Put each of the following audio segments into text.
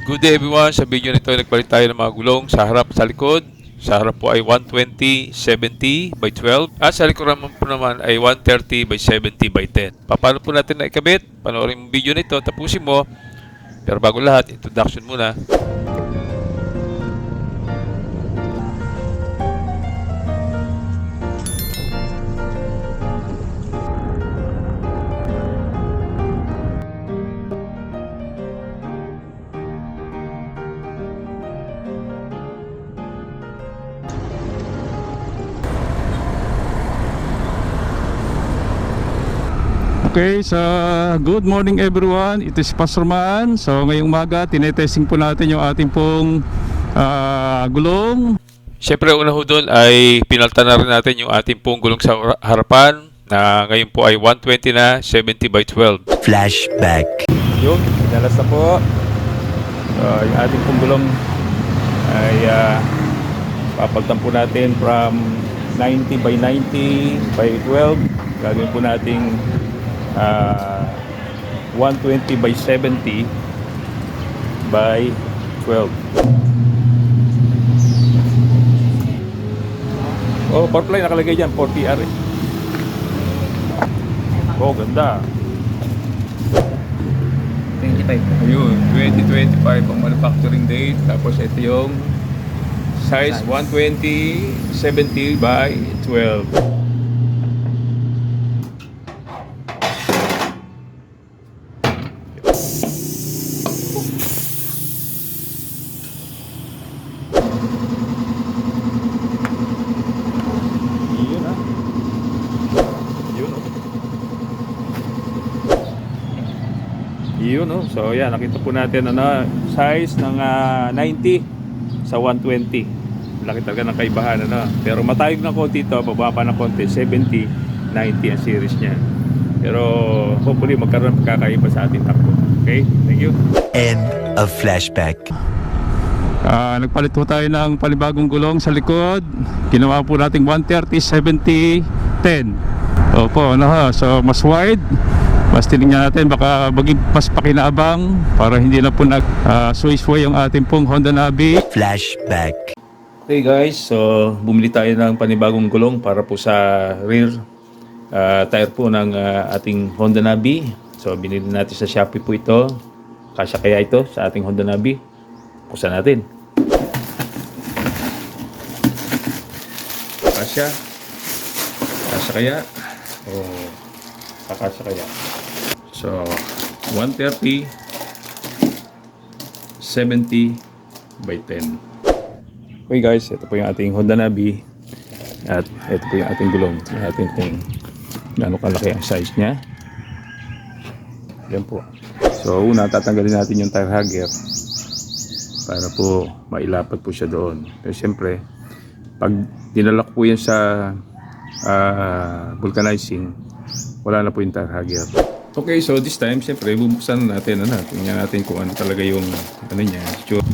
Good day everyone. Sa video nito nagpalit tayo ng mga gulong sa harap sa likod. Sa harap po ay 120/70 by 12 at sa likod naman po naman ay 130/70 by 10. Paano po natin na ikabit? Panoorin mo video nito, tapusin mo. Pero bago lahat, introduction muna. Okay, so good morning everyone. It is Pastor Man. So ngayong umaga, tinetesting po natin yung ating pong gulong. Siyempre, una ho doon ay pinalta na rin natin yung ating pong gulong sa harapan na ngayon po ay 120 na 70 by 12. Flashback. Yung pinalas na po. So yung ating pong gulong ay papaltan po natin from 90 by 90 by 12. Gagawin po nating 120 by 70 by 12. Oh, power play nakalagay dyan, 40R eh. Oh, ganda. 25. Ayun, 2025 ang manufacturing date. Tapos ito yung size 120/70 by 12. Yun, no? So yan, nakita po natin size ng 90 sa 120. Laki talaga ng kaibahan, pero matayog na konti ito, bababa pa ng konti, 70, 90 ang series niya. Pero hopefully magkaroon ng pagkakaiba sa ating takbo. Okay, thank you. End of flashback. Nagpalit po tayo ng panibagong gulong sa likod. Ginawa po nating 130/70 10. Opo, so mas wide. Mas tinignan natin, baka maging mas pakinabang para hindi na po sway yung ating pong Honda Navi. Flashback. Okay guys, so bumili tayo ng panibagong gulong para po sa rear tire po ng ating Honda Navi. So binili natin sa Shopee po ito. Kasya kaya ito sa ating Honda Navi? Buksan natin. Kasya. Kasya kaya? O kakasya kaya? So 130/70 by 10. Okay guys, ito po yung ating Honda Navi. At ito po yung ating gulong. Yung ating kung gaano kalaki ang size niya. Yan po. So una, tatanggalin natin yung tire hugger para po mailapat po siya doon. Pero siyempre, pag dinalak po yan sa vulcanizing, wala na po yung tire hugger. Okay, so this time, siyempre, bubuksan natin, tingnan natin kung ano talaga yung, niya.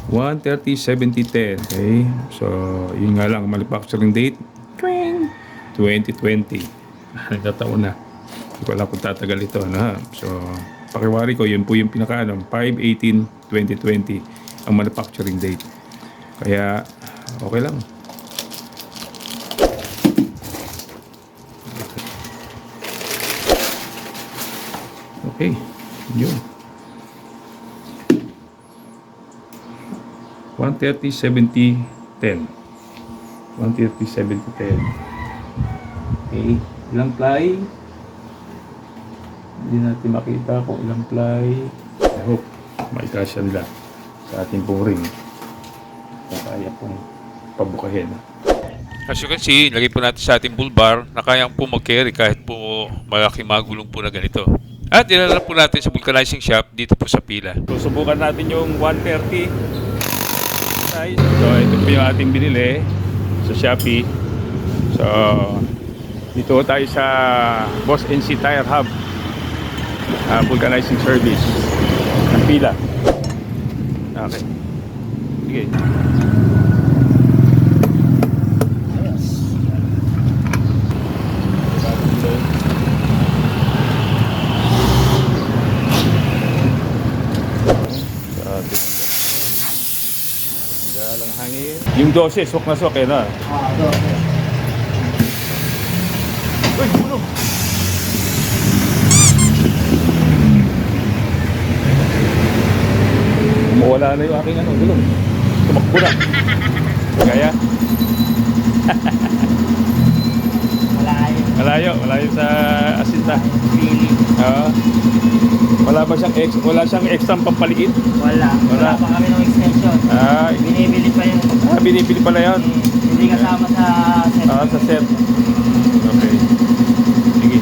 130/70 10. Okay, so, yun nga lang, manufacturing date, 2020. Nagtataon na. Hindi ko alam kung tatagal ito, So, pakiwari ko, yun po yung pinaka, 5/18/2020, ang manufacturing date. Kaya, okay lang. Okay, yun. 130/70 10. 130/70 10. Okay, ilang ply? Hindi natin makita kung ilang ply. I hope maikasya nila sa ating pong ring. Kaya pong pabukahin. As you can see, lagay po natin sa ating bull bar na kayang po mag-carry kahit po malaking magulong po na ganito. At dinala po natin sa vulcanizing shop dito po sa pila. So subukan natin yung 130 size. So ito po yung ating binili sa Shopee. So dito tayo sa Boss NC Tire Hub, vulcanizing service ng pila. Okay. Sige. Walang hangin. Yung 12, swak na swak eh na. Uy, puno! Mawala na yung aking gulong. Tumakbo na. Kaya? Malayo sa asinta. Pili. Oo. Wala siyang extra pampaliit. Wala pa kami ng extension. Binibili pa yun. Binibili pala yun. Hindi kasama sa set. Sa set. Okay. Sige.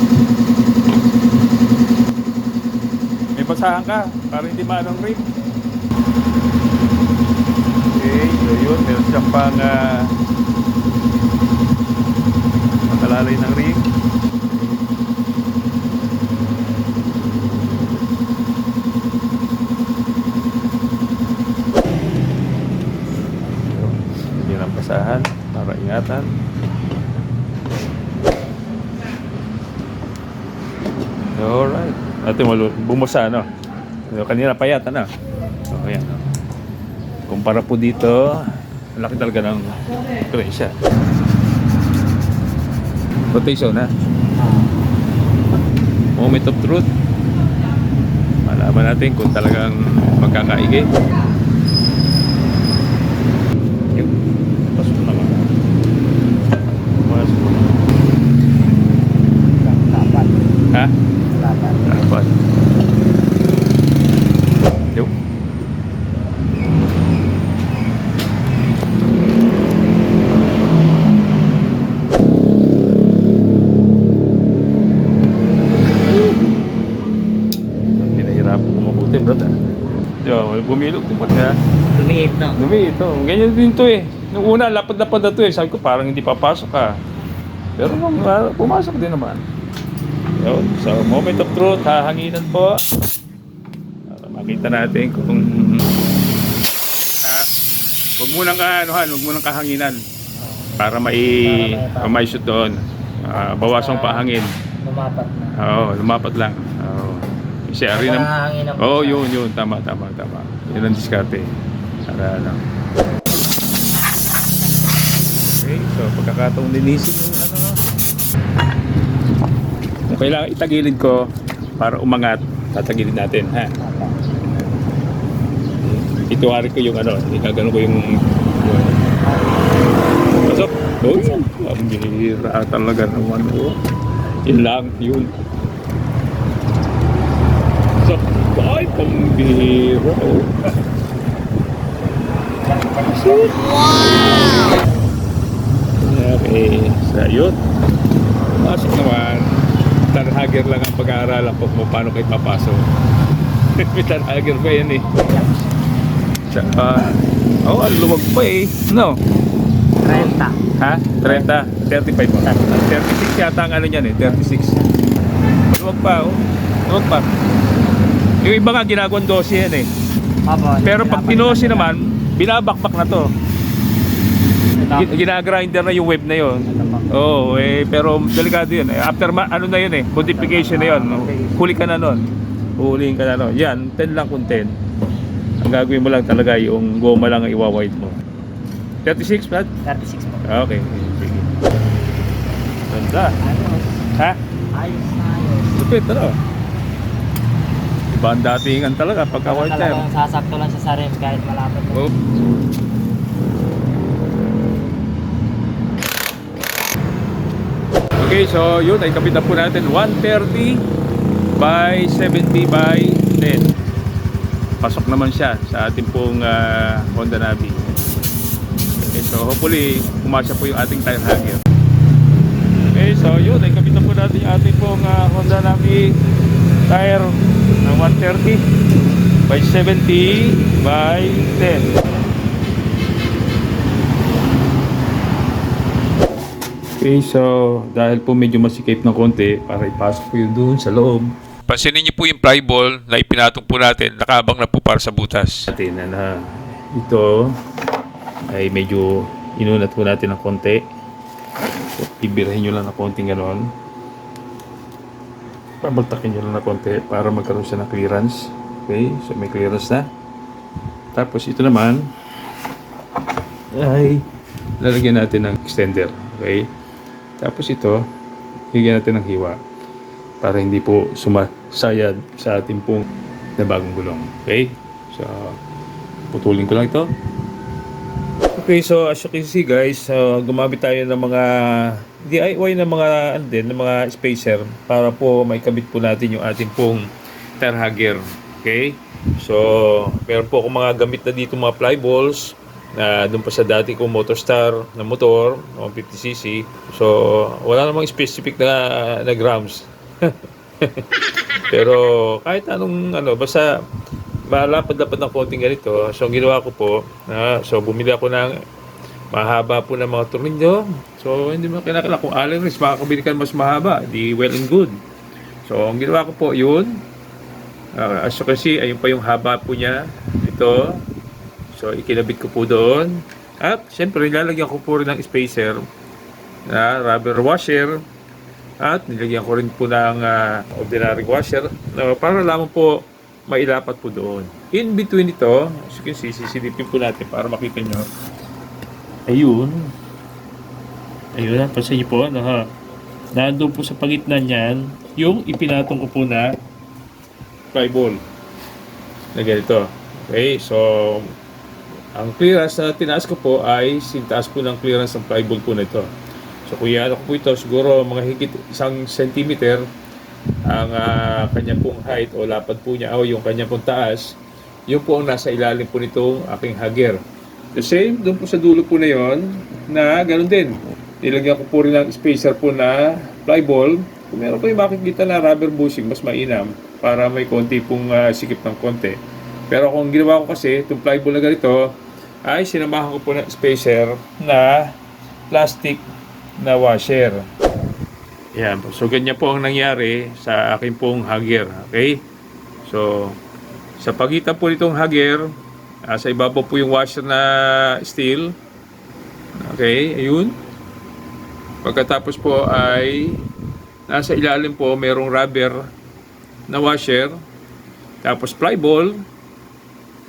May basahan ka para hindi maanong rim. Okay, so yun. Meron siyang pang matalalay ng rim. Hindi ng basahan para ingatan. Alright. Ate bumasa, no? Kanina payat, ano? So, ayan. Kumpara po dito, laki talaga ng diferensya. Rotation, ha? Moment of truth. Malaman natin kung talagang magkakaigi. Yun. Pasok naman. Pasok. Dapat. Ha? Dapat. Yun. Pinahirapan ko mabuti, brother. Yo, bumilog din pati ha. Lumiit na. Dumi ito. Ganyan din to eh. Nung una, lapad-lapad na to eh. Sabi ko parang hindi papasok ka. Pero pumasok din naman. Yun. So, moment of truth. Hahanginan po. Para makita natin kung... huwag munang kahanginan. Para may shoot doon. Bawasang pahangin. Lumapat na. Oo, lumapat lang. Oo. Kasi ari na... Hangin ang Oo, yun. Tama. Yun ang diskarte. Para lang. Okay, so pagkakataong linisin yung kung kailangan itagilid ko para umangat, tatagilid natin, ha? Ituwari ko yung igagano ko yung pasok. Oh, ang bihira talaga naman. Yun lang, yun. So, ay, pambihira. Wow! Okay, so yun. Pasok naman. Tarhager lang ang pag-aaralan ko kung paano kayo papasok. May tarhager pa yan eh. Tsaka, ang luwag pa eh. No? 30. Ha? 30? 35 mo? 36 yata ang yan eh. 36. Luwag pa, Luwag pa. Yung iba nga ginagawang 12 yan eh. Pero pag pinosi naman, binabakbak na to. Ginagrinder na yung web na yun. Oo, pero delikado yun. After na yun eh, modification na yun. Huli ka na nun. Huliin ka na nun. Yan, 10 lang kung 10. Ang gagawin mo lang talaga yung goma lang ang iwa-wide mo. 36, Brad? 36 po. Okay, sige. Ganda. Ayos. Ha? Ayos. Lupit, Iba ang datingan talaga pagka-white tire. Talagang sasakto lang siya sa rim kahit malapit. Oh. Okay, so yun, ay kapitan po natin 130 by 70 by 10. Pasok naman siya sa ating pong Honda Navi. Okay, so hopefully pumasya po yung ating tire hanger. Okay, so yun, ay kapitan po natin yung ating pong Honda Navi tire na 130 by 70 by 10. Okay, so dahil po medyo masikip ng konti para ipasok po yun doon sa loob. Pansinin niyo po yung ply ball na ipinatong po natin, nakaabang na po para sa butas. Natin na ito ay medyo inunat po natin ng konti. So, ibirahin nyo lang ng konting gano'n. Pabaltakin nyo lang ng konti para magkaroon siya ng clearance. Okay, so may clearance na. Tapos ito naman, ay lalagyan natin ng extender. Okay? Tapos ito, higyan natin ng hiwa para hindi po sumasayad sa ating pong na bagong gulong. Okay? So, putulin ko lang ito. Okay, so as you can see guys, gumamit tayo ng mga DIY na mga ng mga spacer para po may kabit po natin yung ating pong tire hugger. Okay? So, meron po akong mga gamit na dito mga fly balls na doon pa sa dati kong Motorstar na motor, 150cc. So, wala namang specific na grams. Pero kahit anong basta malapad-lapad ng konting ganito. So, ang ginawa ko po, so bumili ako ng mahaba po ng mga tornilyo. So, hindi mo kinakailangan kung allen wrench, makakabili ka mas mahaba. Di well and good. So, ang ginawa ko po, yun. As you can see, ayun pa yung haba po niya. Ito. So, ikinabit ko po doon. At, syempre, nilalagyan ko po rin ng spacer na rubber washer. At, nilagyan ko rin po ng ordinary washer para lamang po mailapat po doon. In between ito, as you can see, sisilipin po natin para makita nyo. Ayun. Ayun, pansin nyo po. Nandun po sa pagitna niyan, yung ipinatong ko po na fly ball. Na ganito. Okay, so, ang clearance na tinaas ko po ay sintaas po ng clearance ng fly ball po na ito. So, kung yan ko po ito, siguro mga higit 1 centimeter ang kanya pong height o lapad po niya o yung kanya pong taas, yun po ang nasa ilalim po nitong aking hugger. The same, doon po sa dulo po na yon na ganoon din. Nilagyan ko po rin ng spacer po na fly ball. Kung meron po yung makikita na rubber bushing, mas mainam para may konti pong sikip ng konti. Pero kung ginawa ko kasi, itong fly ball na ganito, ay sinamahan ko po ng spacer na plastic na washer. Yan. So, ganyan po ang nangyari sa akin pong hugger. Okay? So, sa pagitan po nitong hugger, sa ibabaw po yung washer na steel. Okay? Ayun. Pagkatapos po ay nasa ilalim po mayroong rubber na washer. Tapos fly ball.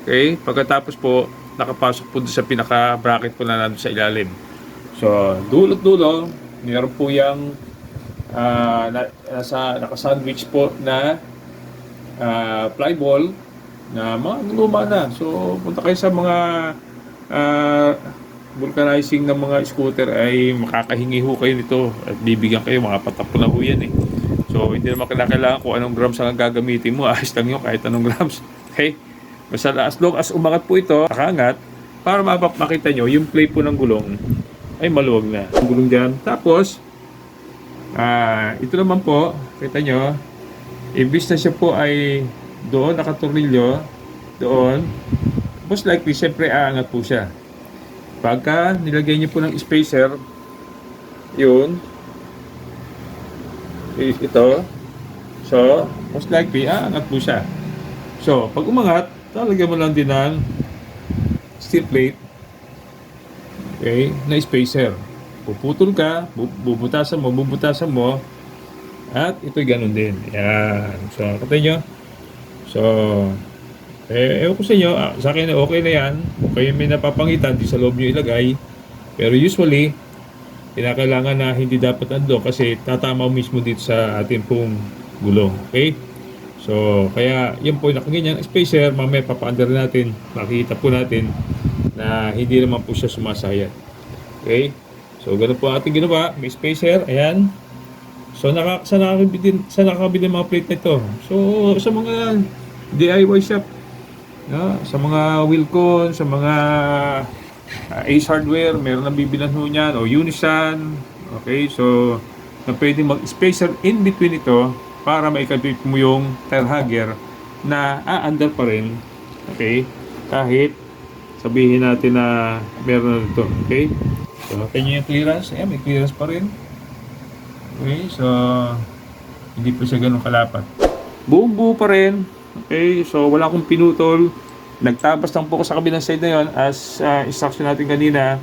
Okay? Pagkatapos po, nakapasok po sa pinaka-bracket po na nandun sa ilalim. So, dulot-dulo, meron po yung naka-sandwich po na fly ball na mga luma na. So, punta kayo sa mga vulcanizing ng mga scooter ay makakahingi ho kayo nito at bibigyan kayo, mga patapon na ho yan eh. So, hindi naman kailangan kung anong grams ang gagamitin mo. Ayos lang yun kahit anong grams. Okay? Basta as long as umangat po ito, nakaangat, para makita nyo, yung play po ng gulong ay maluwag na. Yung gulong dyan. Tapos, ito naman po, kita nyo, imbis na siya po ay doon, nakatornilyo, doon, most likely, siyempre aangat po siya. Pagka nilagay niyo po ng spacer, yun, ito, so, most likely, aangat po siya. So, pag umangat, talagyan mo lang din ng steel plate, okay, na spacer. Puputol ka, bubutasan mo, at ito'y ganun din. Yan. So, katay nyo. So, ewan ko sa inyo, sa akin okay na yan. Kung kayo may napapangitan, di sa loob nyo ilagay. Pero usually, kinakailangan na hindi dapat ando kasi tatama mismo dito sa ating pong gulong. Okay? So, kaya yun po, nakaganyan spacer, mamaya papaandar natin, makikita po natin na hindi naman po siya sumasayad. Okay? So, ganun po ating ginawa. May spacer. Ayan. So, sa nakakabili mga plate na ito. So, sa mga DIY shop, sa mga Wilcon, sa mga Ace Hardware, meron nang bibilan ho niyan. O Unisan. Okay. So, na pwede mag-spacer in between ito para maikabit mo yung tire hugger na aandar pa rin. Okay. Kahit sabihin natin na meron na ito. Okay. So, kanya yung clearance. Ayan, may clearance pa rin. Okay, so hindi po siya ganun kalapat. Buong buo pa rin. Okay, so wala akong pinutol. Nagtabas lang po ko sa kabilang side na yon as instruction natin kanina.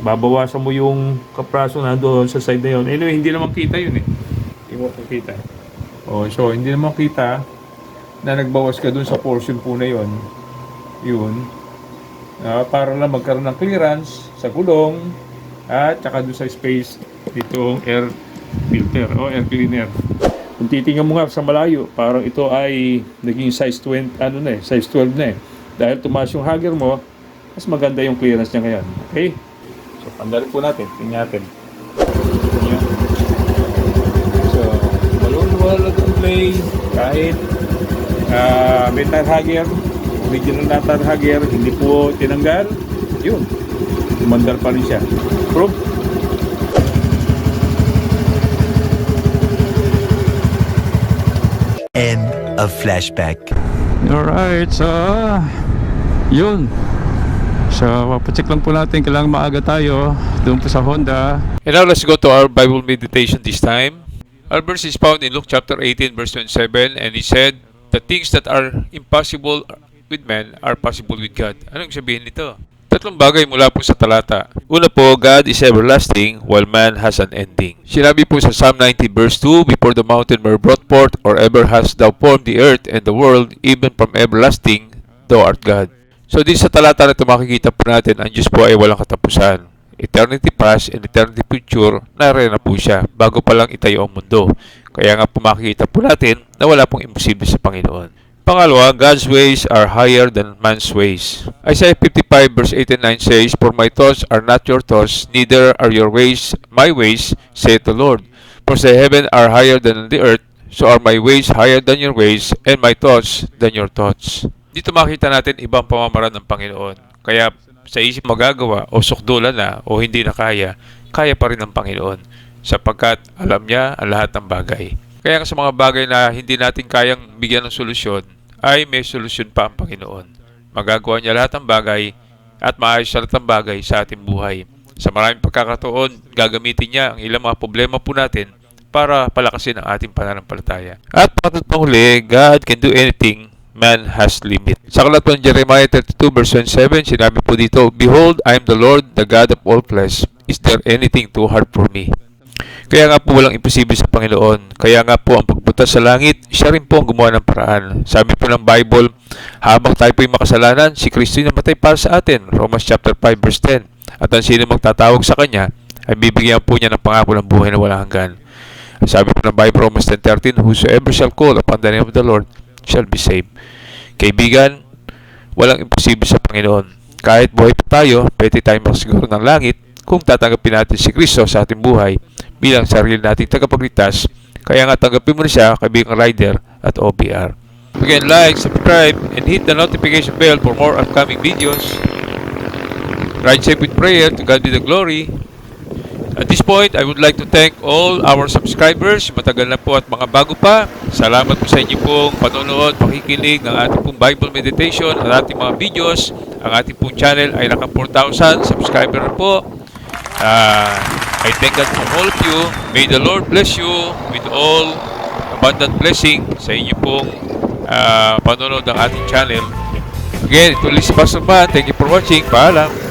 Babawasan mo yung kapraso na doon sa side na yon. Anyway, hindi naman kita yun eh. Hindi mo kita. Oh, so hindi naman kita na nagbawas ka doon sa portion po na yon. Yun. para lang magkaroon ng clearance sa gulong at saka doon sa space ditong air filter o air cleaner. Kung titingnan mo nga sa malayo, parang ito ay naging size 20, size 12 na eh. Dahil tumaas yung hugger mo, mas maganda yung clearance niya ngayon. Okay? So, pandarin po natin. Tingnan natin. Yan. So, wala play kahit may tire hugger, original na tire hugger, hindi po tinanggal. Yun. Tumandar pa rin siya. Proof. End of flashback. Alright, so yun. So, papacheck lang po natin. Kailangan maaga tayo doon po sa Honda. And now let's go to our Bible meditation this time. Our verse is found in Luke chapter 18 verse 27, and it said, "The things that are impossible with men are possible with God." Anong sabihin nito? Tatlong bagay mula po sa talata. Una po, God is everlasting while man has an ending. Sinabi po sa Psalm 90 verse 2, "Before the mountain were brought forth, or ever hast thou formed the earth and the world, even from everlasting, thou art God." So di sa talata na ito makikita po natin, ang Diyos po ay walang katapusan. Eternity past and eternity future, naroon na po siya bago pa lang itayo ang mundo. Kaya nga po makikita po natin na wala pong imposible sa Panginoon. Pangalawa, God's ways are higher than man's ways. Isaiah 55 verse 8 and 9 says, "For my thoughts are not your thoughts, neither are your ways my ways, saith the Lord. For the heaven are higher than the earth, so are my ways higher than your ways, and my thoughts than your thoughts." Dito makita natin ibang pamamaraan ng Panginoon. Kaya sa isip magagawa o sukdulan na o hindi na kaya pa rin ng Panginoon. Sapagkat alam niya ang lahat ng bagay. Kaya sa mga bagay na hindi natin kayang bigyan ng solusyon, ay may solusyon pa ang Panginoon. Magagawa niya lahat ng bagay at maayos lahat ng bagay sa ating buhay. Sa maraming pagkakataon, gagamitin niya ang ilang mga problema po natin para palakasin ang ating pananampalataya. At panghuli, God can do anything, man has limit. Sa aklat ng Jeremiah 32 verse 27, sinabi po dito, "Behold, I am the Lord, the God of all flesh. Is there anything too hard for me?" Kaya nga po walang imposible sa Panginoon. Kaya nga po ang pagbutas sa langit, siya rin po ang gumawa ng paraan. Sabi po ng Bible, habang tayo po'y makasalanan, si Kristo ay namatay para sa atin. Romans chapter 5 verse 10. At ang sino magtatawag sa Kanya, ay bibigyan po niya ng pangako ng buhay na walang hanggan. Sabi po ng Bible, Romans 10:13, "Whosoever shall call upon the name of the Lord shall be saved." Kaibigan, walang imposible sa Panginoon. Kahit buhay pa tayo, pwede tayong makasiguro ng langit kung tatanggapin natin si Kristo sa ating buhay bilang sarili nating tagapagligtas. Kaya nga tanggapin mo na siya kaibigang rider at OBR. Again, like, subscribe, and hit the notification bell for more upcoming videos. Ride safe with prayer. To God be the glory. At this point, I would like to thank all our subscribers, matagal na po at mga bago pa. Salamat po sa inyo pong panonood, pakikinig ng ating pong Bible meditation at ating mga videos. Ang ating pong channel ay naka 4,000 subscriber na po. I thank God from all of you. May the Lord bless you with all abundant blessing sa inyo pong panonood ng ating channel. Again, ito ulit si Pastor Man. Thank you for watching. Paalam.